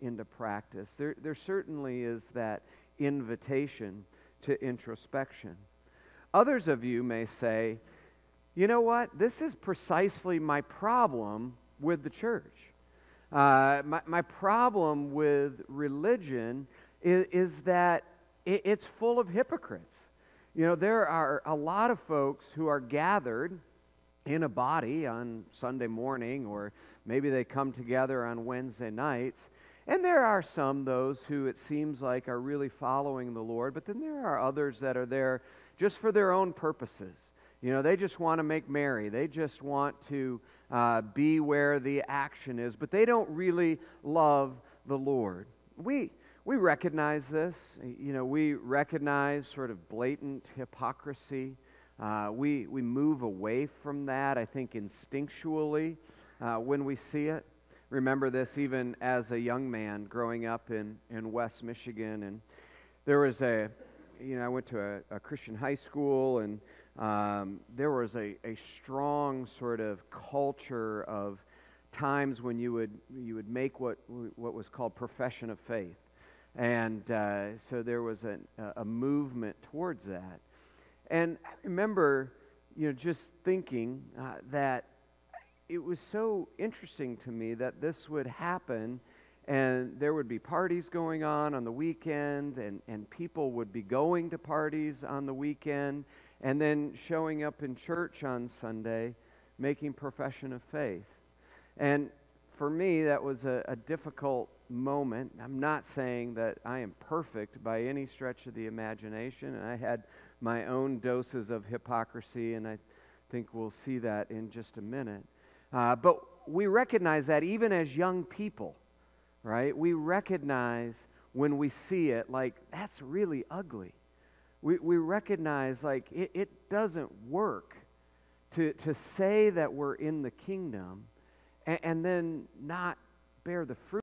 into practice. There certainly is that invitation to introspection. Others of you may say, you know what? This is precisely my problem with the church. My problem with religion is that it's full of hypocrites. You know, there are a lot of folks who are gathered in a body on Sunday morning, or maybe they come together on Wednesday nights, and there are those who it seems like are really following the Lord, but then there are others that are there just for their own purposes. You know, they just want to make merry. They just want to be where the action is, but they don't really love the Lord. We recognize this. You know, we recognize sort of blatant hypocrisy. We move away from that, I think, instinctually when we see it. Remember this even as a young man growing up in West Michigan. And there was I went to a Christian high school, and there was a strong sort of culture of times when you would make what was called profession of faith. And so there was a movement towards that. And I remember, just thinking that it was so interesting to me that this would happen, and there would be parties going on the weekend, and people would be going to parties on the weekend, and then showing up in church on Sunday, making profession of faith. And for me, that was a difficult moment. I'm not saying that I am perfect by any stretch of the imagination, and I had my own doses of hypocrisy, and I think we'll see that in just a minute. But we recognize that even as young people, right? We recognize when we see it, like, that's really ugly. We recognize, like, it doesn't work to say that we're in the kingdom and then not bear the fruit